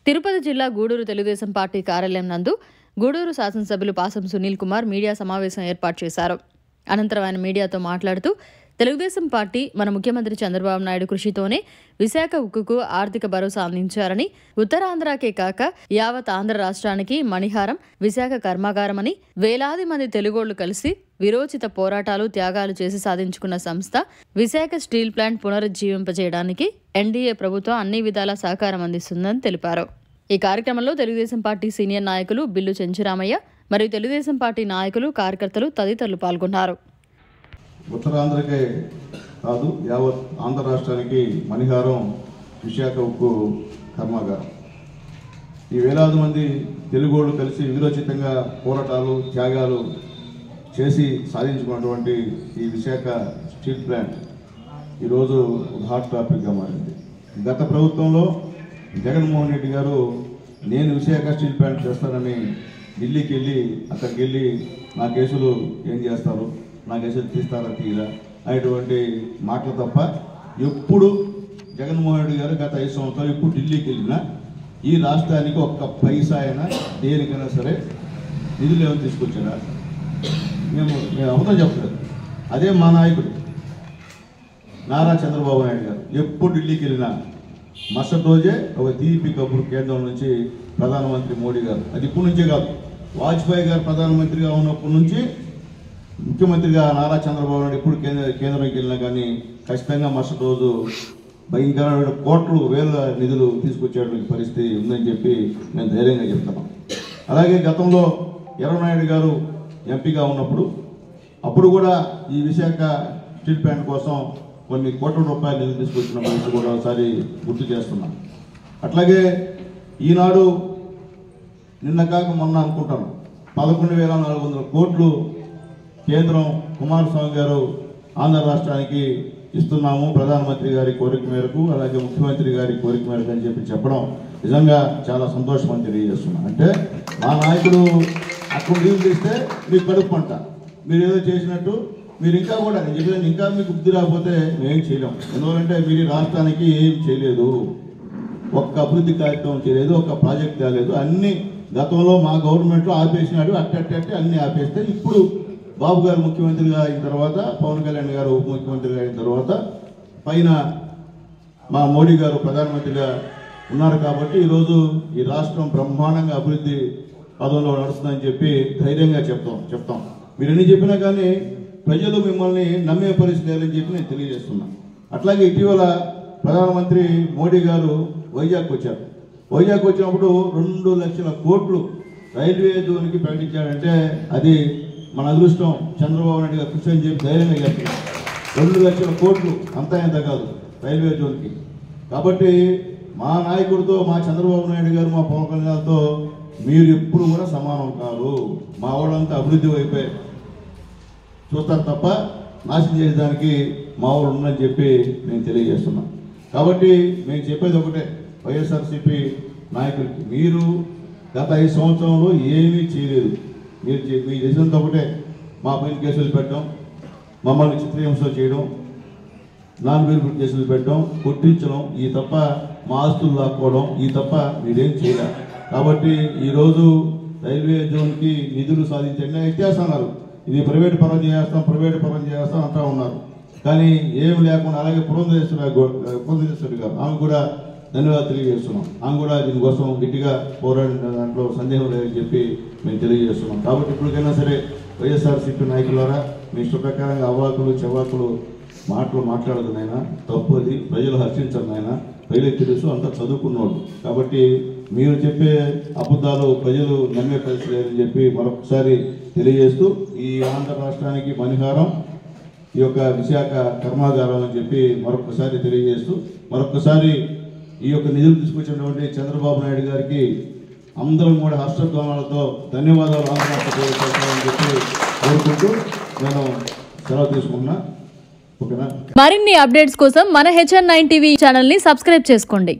తిరుపతి జిల్లా గూడూరు తెలుగుదేశం పార్టీ కార్యాలయం నందు గూడూరు శాసనసభ్యులు పాసం సునీల్ కుమార్ మీడియా సమావేశం ఏర్పాటు చేశారు. అనంతరం ఆయన మీడియాతో మాట్లాడుతూ తెలుగుదేశం పార్టీ మన ముఖ్యమంత్రి చంద్రబాబు నాయుడు కృషితోనే విశాఖ ఉక్కుకు ఆర్థిక భరోసా అందించారని, ఉత్తరాంధ్రకే కాక యావత్ ఆంధ్ర రాష్ట్రానికి మణిహారం విశాఖ కర్మాగారమని, వేలాది మంది తెలుగోళ్లు కలిసి విరోచిత పోరాటాలు త్యాగాలు చేసి సాధించుకున్న సంస్థ విశాఖ స్టీల్ ప్లాంట్ పునరుజ్జీవింపజేయడానికి ఎన్డీఏ ప్రభుత్వం అన్ని విధాల సహకారం అందిస్తుందని తెలిపారు. ఈ కార్యక్రమంలో తెలుగుదేశం పార్టీ సీనియర్ నాయకులు బిల్లు చెంచురామయ్య మరియు తెలుగుదేశం పార్టీ నాయకులు, కార్యకర్తలు తదితరులు పాల్గొన్నారు. ఉత్తరాంధ్రకే కాదు యావత్ ఆంధ్ర రాష్ట్రానికి మణిహారం విశాఖ ఉక్కు కర్మాగారం. ఈ వేలాది మంది తెలుగోళ్ళు కలిసి విరోచితంగా పోరాటాలు త్యాగాలు చేసి సాధించుకున్నటువంటి ఈ విశాఖ స్టీల్ ప్లాంట్ ఈరోజు హాట్ టాపిక్గా మారింది. గత ప్రభుత్వంలో జగన్మోహన్ రెడ్డి గారు నేను విశాఖ స్టీల్ ప్లాంట్ చేస్తానని ఢిల్లీకి వెళ్ళి అక్కడికి వెళ్ళి నా కేసులు ఏం చేస్తారు, నా కేసులు తీస్తారా తీరా అనేటువంటి మాటలు తప్ప ఎప్పుడు జగన్మోహన్ రెడ్డి గారు గత 5 సంవత్సరాలు ఇప్పుడు ఢిల్లీకి వెళ్ళినా ఈ రాష్ట్రానికి ఒక్క పైసా అయినా దేనికైనా సరే నిధులు ఏమైనా తీసుకొచ్చారా? మేము అబద్ధం చెప్పలేదు. అదే మా నాయకుడు నారా చంద్రబాబు నాయుడు గారు ఎప్పుడు ఢిల్లీకి వెళ్ళినా మరుసటి రోజే ఒక తీపి కబురు కేంద్రం నుంచి ప్రధానమంత్రి మోడీ గారు, అది ఇప్పటి నుంచే కాదు, వాజ్పేయి గారు ప్రధానమంత్రిగా ఉన్నప్పటి నుంచి ముఖ్యమంత్రిగా నారా చంద్రబాబు నాయుడు ఎప్పుడు కేంద్రానికి వెళ్ళినా కానీ ఖచ్చితంగా మరుసటి రోజు భయంకరమైన కోట్లు వేల నిధులు తీసుకొచ్చేటువంటి పరిస్థితి ఉందని చెప్పి నేను ధైర్యంగా చెప్తాను. అలాగే గతంలో ఎర్రనాయుడు గారు ఎంపీగా ఉన్నప్పుడు అప్పుడు కూడా ఈ విశాఖ స్టీల్ ప్లాంట్ కోసం కొన్ని కోట్ల రూపాయలు నిధులు తీసుకొచ్చిన పరిస్థితి కూడా ఒకసారి గుర్తు చేస్తున్నాం. అట్లాగే ఈనాడు నిన్న కాక మొన్న అనుకుంటాను 11,400 కోట్లు కేంద్రం కుమారస్వామి గారు ఆంధ్ర రాష్ట్రానికి ఇస్తున్నాము ప్రధానమంత్రి గారి కోరిక మేరకు, అలాగే ముఖ్యమంత్రి గారి కోరిక మేరకు అని చెప్పి చెప్పడం నిజంగా చాలా సంతోషం అని తెలియజేస్తున్నాం. అంటే మా నాయకుడు అక్కడ నిధులు తీస్తే మీకు కడుపు పంట, మీరు ఏదో చేసినట్టు మీరు ఇంకా కూడా నేను చెప్పేది ఇంకా మీకు బుద్ధి రాకపోతే మేమేం చేయలేం. ఎందుకంటే మీరు రాష్ట్రానికి ఏం చేయలేదు, ఒక్క అభివృద్ధి కార్యక్రమం చేయలేదు, ఒక్క ప్రాజెక్ట్ తేలేదు. అన్ని గతంలో మా గవర్నమెంట్లో ఆపేసినాడు, అట్టే అన్ని ఆపేస్తే ఇప్పుడు బాబు గారు ముఖ్యమంత్రిగా అయిన తర్వాత, పవన్ కళ్యాణ్ గారు ఉప ముఖ్యమంత్రిగా అయిన తర్వాత పైన మా మోడీ గారు ప్రధానమంత్రిగా ఉన్నారు కాబట్టి ఈరోజు ఈ రాష్ట్రం బ్రహ్మాండంగా అభివృద్ధి పదంలో నడుస్తుందని చెప్పి ధైర్యంగా చెప్తాం. మీరు ఎన్ని చెప్పినా కానీ ప్రజలు మిమ్మల్ని నమ్మే పరిస్థితి లేదని చెప్పి నేను తెలియజేస్తున్నాను. అట్లాగే ఇటీవల ప్రధానమంత్రి మోడీ గారు వైజాగ్ వచ్చారు. వైజాగ్ వచ్చినప్పుడు 2 లక్షల కోట్లు రైల్వే జోన్కి ప్రకటించాడంటే అది మన అదృష్టం, చంద్రబాబు నాయుడు గారు కృషి అని చెప్పి ధైర్యంగా చెప్తున్నాం. 2 లక్షల కోట్లు అంతా ఎంత కాదు రైల్వే జోన్కి. కాబట్టి మా నాయకుడితో, మా చంద్రబాబు నాయుడు గారు, మా పవన్ కళ్యాణ్తో మీరు ఎప్పుడు కూడా సమానం కాదు. మా వాళ్ళంతా అభివృద్ధి వైపే చూస్తారు తప్ప నాశనం చేసేదానికి మా వాళ్ళు ఉందని చెప్పి నేను తెలియజేస్తున్నాను. కాబట్టి మేము చెప్పేది ఒకటే, వైఎస్ఆర్సీపీ నాయకులకి మీరు గత 5 సంవత్సరంలో ఏమీ చేయలేదు. మీరు చేసినంత ఒకటే మా పైన కేసులు పెట్టడం, మమ్మల్ని చిత్రహింస చేయడం, నాన్-బెయిలబుల్ కేసులు పెట్టడం, కొట్టించడం, ఈ తప్ప మా ఆస్తులు లాక్కోవడం, ఈ తప్ప మీరేం చేయలేదు. కాబట్టి ఈరోజు రైల్వే జోన్కి నిధులు సాధించండి ఎత్తేస్తున్నారు. ఇది ప్రైవేట్ పరం చేస్తాం అంటూ ఉన్నారు. కానీ ఏం లేకుండా అలాగే పురంధరేశ్వరి గారు ఆమె కూడా ధన్యవాదాలు తెలియజేస్తున్నాం. ఆమె కూడా దీనికోసం గట్టిగా పోరాడిన దాంట్లో సందేహం లేదని చెప్పి మేము తెలియజేస్తున్నాం. కాబట్టి ఇప్పటికైనా సరే వైఎస్ఆర్సీపీ నాయకులారా మీ ఇష్ట ప్రకారంగా అవాకులు చెవాకులు మాటలు మాట్లాడుతున్నాయినా తప్పు, అది ప్రజలు హర్షించరు నాయన, ప్రజలకు తెలుసు, అంతా చదువుకున్నోళ్ళు. కాబట్టి మీరు చెప్పే అబద్ధాలు ప్రజలు నమ్మే పరిస్థితి లేదని చెప్పి మరొకసారి తెలియజేస్తూ ఈ ఆంధ్ర రాష్ట్రానికి మణిహారం ఈ యొక్క విశాఖ కర్మాగారం అని చెప్పి మరొకసారి తెలియజేస్తూ మరొకసారి ఈ యొక్క నిధులు తీసుకొచ్చినటువంటి చంద్రబాబు నాయుడు గారికి అందరం కూడా హర్షధ్వానాలతో ధన్యవాదాలు ఆంధ్ర రాష్ట్ర ప్రభుత్వానికి చెప్పి కోరుకుంటూ నేను సెలవు తీసుకున్నా. ఓకేనా? మరిన్ని అప్డేట్స్ కోసం మన HN9 టీవీ ఛానల్ ని సబ్స్క్రైబ్ చేసుకోండి.